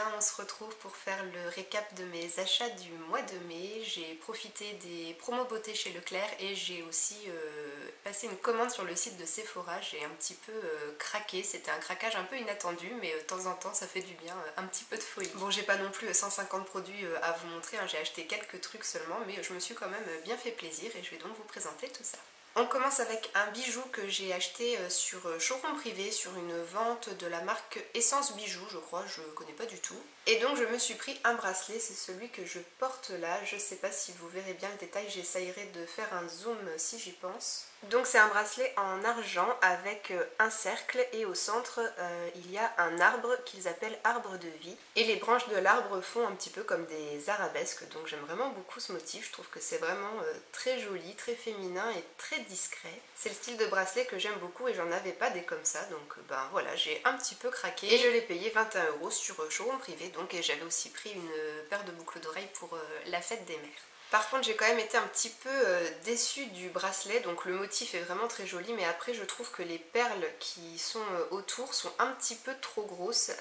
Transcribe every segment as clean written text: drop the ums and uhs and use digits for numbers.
bien, on se retrouve pour faire le récap de mes achats du mois de mai. J'ai profité des promos beauté chez Leclerc et j'ai aussi passé une commande sur le site de Sephora. J'ai un petit peu craqué, c'était un craquage un peu inattendu mais de temps en temps ça fait du bien, un petit peu de folie. Bon, j'ai pas non plus 150 produits à vous montrer, hein. J'ai acheté quelques trucs seulement mais je me suis quand même bien fait plaisir et je vais donc vous présenter tout ça. On commence avec un bijou que j'ai acheté sur Showroom Privé, sur une vente de la marque Essence Bijoux, je crois, je connais pas du tout. Et donc je me suis pris un bracelet, c'est celui que je porte là, je sais pas si vous verrez bien le détail, j'essayerai de faire un zoom si j'y pense. Donc c'est un bracelet en argent avec un cercle et au centre il y a un arbre qu'ils appellent arbre de vie. Et les branches de l'arbre font un petit peu comme des arabesques, donc j'aime vraiment beaucoup ce motif, je trouve que c'est vraiment très joli, très féminin et très discret. C'est le style de bracelet que j'aime beaucoup et j'en avais pas des comme ça, donc ben voilà, j'ai un petit peu craqué et je l'ai payé 21 € sur Showroom Privé, donc, et j'avais aussi pris une paire de boucles d'oreilles pour la fête des mères. Par contre j'ai quand même été un petit peu déçue du bracelet, donc le motif est vraiment très joli mais après je trouve que les perles qui sont autour sont un petit peu trop grosses.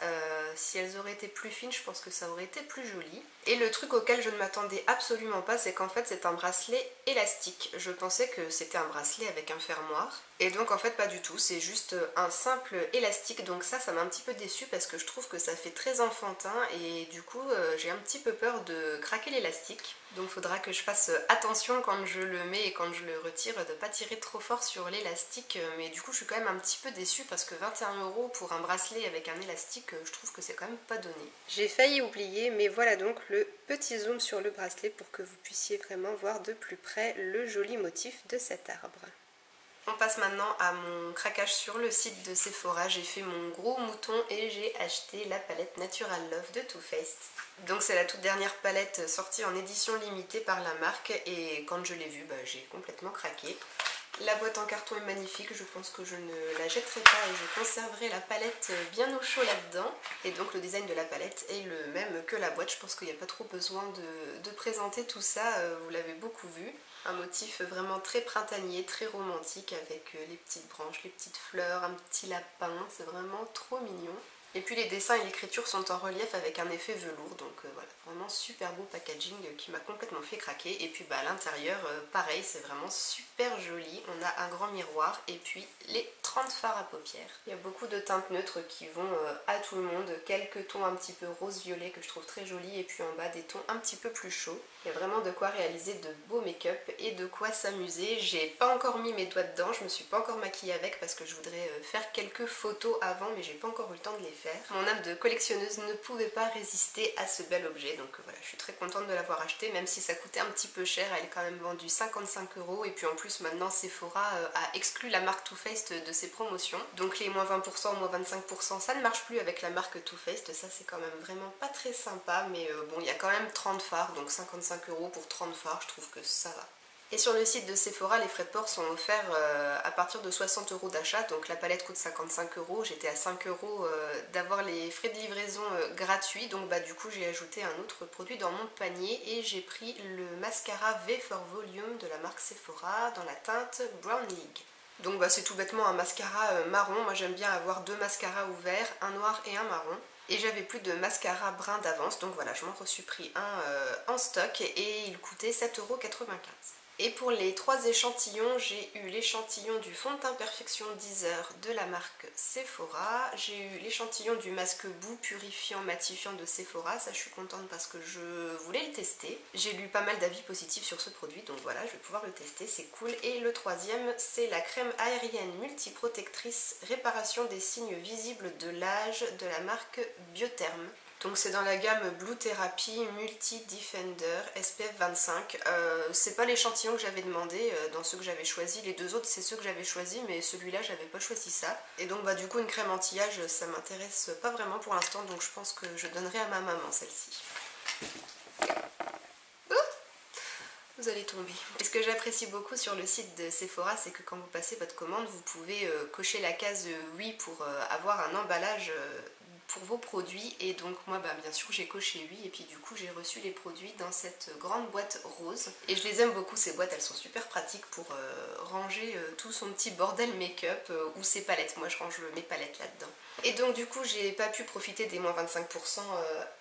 Si elles auraient été plus fines je pense que ça aurait été plus joli. Et le truc auquel je ne m'attendais absolument pas, c'est qu'en fait c'est un bracelet élastique. Je pensais que c'était un bracelet avec un fermoir et donc en fait pas du tout, c'est juste un simple élastique, donc ça m'a un petit peu déçue parce que je trouve que ça fait très enfantin et du coup j'ai un petit peu peur de craquer l'élastique. Donc il faudra que je fasse attention quand je le mets et quand je le retire de ne pas tirer trop fort sur l'élastique, mais du coup je suis quand même un petit peu déçue parce que 21 € pour un bracelet avec un élastique, je trouve que c'est quand même pas donné. J'ai failli oublier, mais voilà donc le petit zoom sur le bracelet pour que vous puissiez vraiment voir de plus près le joli motif de cet arbre. On passe maintenant à mon craquage sur le site de Sephora. J'ai fait mon gros mouton et j'ai acheté la palette Natural Love de Too Faced. Donc c'est la toute dernière palette sortie en édition limitée par la marque et quand je l'ai vue, j'ai complètement craqué. La boîte en carton est magnifique, je pense que je ne la jetterai pas et je conserverai la palette bien au chaud là-dedans. Et donc le design de la palette est le même que la boîte, je pense qu'il n'y a pas trop besoin de présenter tout ça, vous l'avez beaucoup vu. Un motif vraiment très printanier, très romantique avec les petites branches, les petites fleurs, un petit lapin, c'est vraiment trop mignon. Et puis les dessins et l'écriture sont en relief avec un effet velours, donc voilà, vraiment super beau packaging qui m'a complètement fait craquer. Et puis à l'intérieur, pareil, c'est vraiment super joli. On a un grand miroir et puis les 30 fards à paupières. Il y a beaucoup de teintes neutres qui vont à tout le monde, quelques tons un petit peu rose-violet que je trouve très jolis et puis en bas des tons un petit peu plus chauds. Il y a vraiment de quoi réaliser de beaux make-up et de quoi s'amuser. J'ai pas encore mis mes doigts dedans, je me suis pas encore maquillée avec parce que je voudrais faire quelques photos avant mais j'ai pas encore eu le temps de les faire. Mon âme de collectionneuse ne pouvait pas résister à ce bel objet, donc voilà, je suis très contente de l'avoir acheté, même si ça coûtait un petit peu cher, elle est quand même vendue 55 € et puis en plus maintenant Sephora a exclu la marque Too Faced de ses promotions, donc les moins 20%, moins 25% ça ne marche plus avec la marque Too Faced, ça c'est quand même vraiment pas très sympa, mais bon il y a quand même 30 fards, donc 55 € pour 30 fards, je trouve que ça va. Et sur le site de Sephora, les frais de port sont offerts à partir de 60 € d'achat, donc la palette coûte 55 €, j'étais à 5 € d'avoir les frais de livraison gratuits, donc du coup j'ai ajouté un autre produit dans mon panier et j'ai pris le mascara V4 Volume de la marque Sephora dans la teinte Brown League. Donc c'est tout bêtement un mascara marron, moi j'aime bien avoir deux mascaras ouverts, un noir et un marron. Et j'avais plus de mascara brun d'avance, donc voilà, je m'en suis pris un en stock et il coûtait 7,95 €. Et pour les 3 échantillons, j'ai eu l'échantillon du fond de teint Perfection 10 heures de la marque Sephora. J'ai eu l'échantillon du masque boue purifiant matifiant de Sephora. Ça, je suis contente parce que je voulais le tester. J'ai lu pas mal d'avis positifs sur ce produit, donc voilà, je vais pouvoir le tester, c'est cool. Et le troisième, c'est la crème aérienne multiprotectrice réparation des signes visibles de l'âge de la marque Biotherm. Donc c'est dans la gamme Blue Therapy Multi Defender SPF 25. C'est pas l'échantillon que j'avais demandé dans ceux que j'avais choisi. Les deux autres c'est ceux que j'avais choisis mais celui-là j'avais pas choisi ça. Et donc du coup une crème anti-âge ça m'intéresse pas vraiment pour l'instant, donc je pense que je donnerai à ma maman celle-ci. Vous allez tomber. Et ce que j'apprécie beaucoup sur le site de Sephora, c'est que quand vous passez votre commande, vous pouvez cocher la case oui pour avoir un emballage pour vos produits, et donc moi bien sûr j'ai coché oui et puis du coup j'ai reçu les produits dans cette grande boîte rose et je les aime beaucoup ces boîtes, elles sont super pratiques pour ranger tout son petit bordel make-up ou ses palettes. Moi je range mes palettes là-dedans. Et donc du coup j'ai pas pu profiter des moins 25%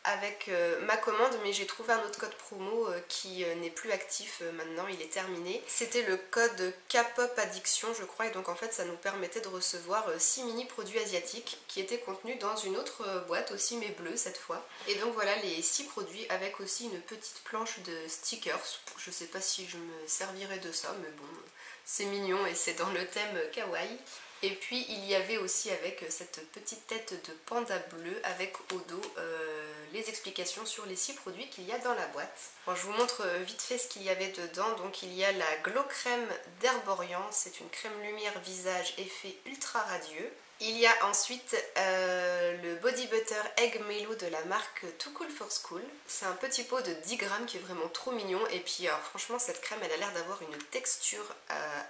avec ma commande, mais j'ai trouvé un autre code promo qui n'est plus actif maintenant, il est terminé. C'était le code K-pop addiction je crois, et donc en fait ça nous permettait de recevoir 6 mini produits asiatiques qui étaient contenus dans une autre boîte aussi, mais bleue cette fois. Et donc voilà les 6 produits avec aussi une petite planche de stickers. Je sais pas si je me servirai de ça, mais bon, c'est mignon et c'est dans le thème kawaii. Et puis il y avait aussi avec cette petite tête de panda bleu avec au dos les explications sur les 6 produits qu'il y a dans la boîte. Bon, je vous montre vite fait ce qu'il y avait dedans. Donc il y a la Glow Crème d'Herborian, c'est une crème lumière visage effet ultra radieux. Il y a ensuite le Body Butter Egg Melo de la marque Too Cool for School. C'est un petit pot de 10 grammes qui est vraiment trop mignon. Et puis alors, franchement cette crème elle a l'air d'avoir une texture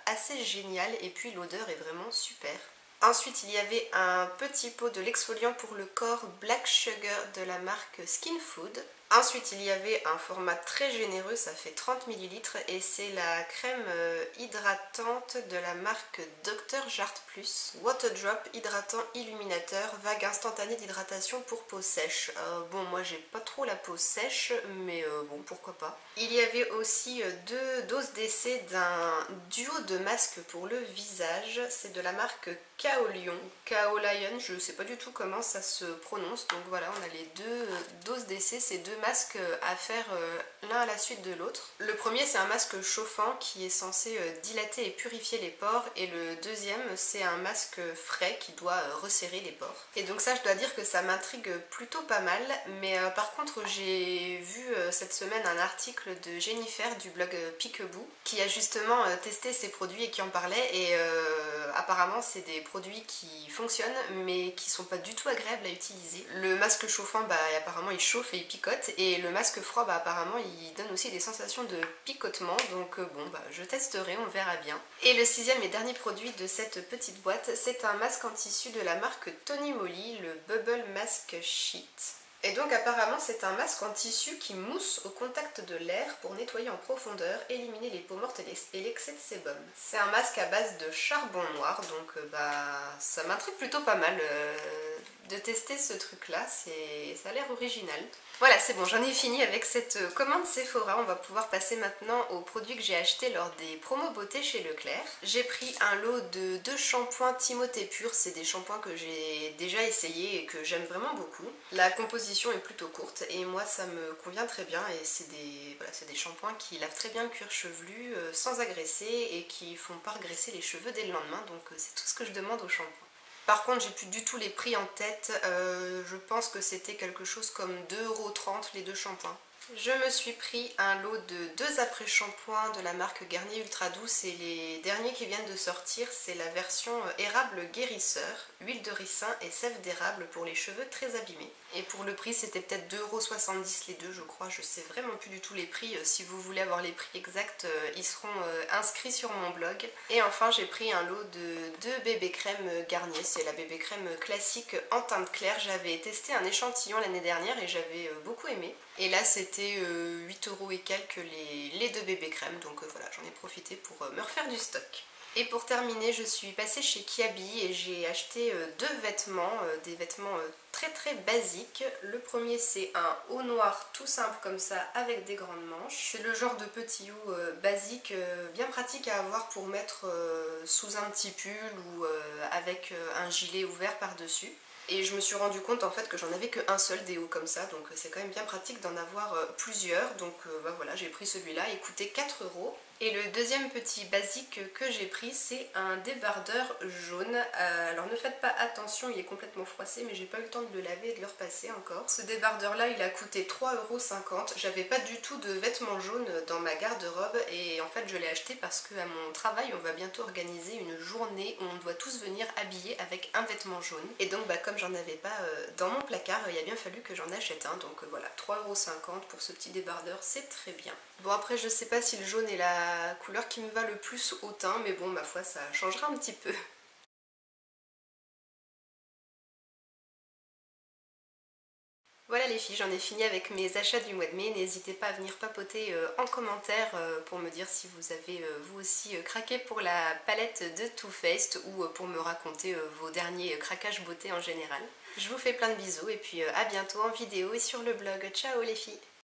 assez géniale. Et puis l'odeur est vraiment super. Ensuite il y avait un petit pot de l'exfoliant pour le corps Black Sugar de la marque Skin Food. Ensuite il y avait un format très généreux, ça fait 30 ml et c'est la crème hydratante de la marque Dr Jart Plus. Water Drop hydratant illuminateur, vague instantanée d'hydratation pour peau sèche. Bon moi j'ai pas trop la peau sèche, mais bon pourquoi pas. Il y avait aussi 2 doses d'essai d'un duo de masques pour le visage, c'est de la marque Kaolion, Kaolion, je sais pas du tout comment ça se prononce, donc voilà on a les 2 doses d'essai, ces 2 masques à faire l'un à la suite de l'autre. Le premier c'est un masque chauffant qui est censé dilater et purifier les pores, et le deuxième c'est un masque frais qui doit resserrer les pores. Et donc ça je dois dire que ça m'intrigue plutôt pas mal, mais par contre j'ai vu cette semaine un article de Jennifer du blog Peekaboo qui a justement testé ces produits et qui en parlait, et apparemment c'est des produits qui fonctionnent mais qui sont pas du tout agréables à utiliser. Le masque chauffant bah apparemment il chauffe et il picote, et le masque froid bah apparemment il donne aussi des sensations de picotement, donc bon bah je testerai, on verra bien. Et le 6e et dernier produit de cette petite boîte, c'est un masque en tissu de la marque Tony Moly, le Bubble Mask Sheet. Et donc apparemment c'est un masque en tissu qui mousse au contact de l'air pour nettoyer en profondeur, éliminer les peaux mortes et l'excès de sébum. C'est un masque à base de charbon noir, donc bah ça m'intrigue plutôt pas mal de tester ce truc là, ça a l'air original. Voilà c'est bon, j'en ai fini avec cette commande Sephora, on va pouvoir passer maintenant aux produits que j'ai achetés lors des promos beauté chez Leclerc. J'ai pris un lot de 2 shampoings Timothée Pur, c'est des shampoings que j'ai déjà essayé et que j'aime vraiment beaucoup. La composition est plutôt courte et moi ça me convient très bien, et c'est des shampoings qui lavent très bien le cuir chevelu sans agresser et qui font pas regresser les cheveux dès le lendemain, donc c'est tout ce que je demande aux shampoings. Par contre, j'ai plus du tout les prix en tête, je pense que c'était quelque chose comme 2,30 € les 2 shampoings. Je me suis pris un lot de 2 après-shampoings de la marque Garnier Ultra Douce, et les derniers qui viennent de sortir, c'est la version érable guérisseur, huile de ricin et sève d'érable pour les cheveux très abîmés. Et pour le prix, c'était peut-être 2,70 € les deux, je crois, je sais vraiment plus du tout les prix. Si vous voulez avoir les prix exacts, ils seront inscrits sur mon blog. Et enfin, j'ai pris un lot de 2 bébé crème Garnier, c'est la bébé crème classique en teinte claire. J'avais testé un échantillon l'année dernière et j'avais beaucoup aimé. Et là c'était 8 € et quelques les 2 bébés crèmes, donc voilà, j'en ai profité pour me refaire du stock. Et pour terminer, je suis passée chez Kiabi et j'ai acheté 2 vêtements, des vêtements très basiques. Le premier c'est un haut noir tout simple comme ça avec des grandes manches. C'est le genre de petit haut basique, bien pratique à avoir pour mettre sous un petit pull ou avec un gilet ouvert par-dessus. Et je me suis rendu compte en fait que j'en avais qu'un seul des hauts comme ça, donc c'est quand même bien pratique d'en avoir plusieurs. Donc bah voilà, j'ai pris celui-là, il coûtait 4 €. Et le deuxième petit basique que j'ai pris, c'est un débardeur jaune. Alors ne faites pas attention, il est complètement froissé, mais j'ai pas eu le temps de le laver et de le repasser encore. Ce débardeur là, il a coûté 3,50 €. J'avais pas du tout de vêtements jaunes dans ma garde-robe, et en fait je l'ai acheté parce qu'à mon travail, on va bientôt organiser une journée où on doit tous venir habillés avec un vêtement jaune. Et donc bah, comme j'en avais pas dans mon placard, il a bien fallu que j'en achète un. Donc voilà, 3,50 € pour ce petit débardeur, c'est très bien. Bon après je sais pas si le jaune est la couleur qui me va le plus au teint, mais bon ma foi ça changera un petit peu. Voilà les filles, j'en ai fini avec mes achats du mois de mai. N'hésitez pas à venir papoter en commentaire pour me dire si vous avez vous aussi craqué pour la palette de Too Faced ou pour me raconter vos derniers craquages beauté en général. Je vous fais plein de bisous et puis à bientôt en vidéo et sur le blog. Ciao les filles!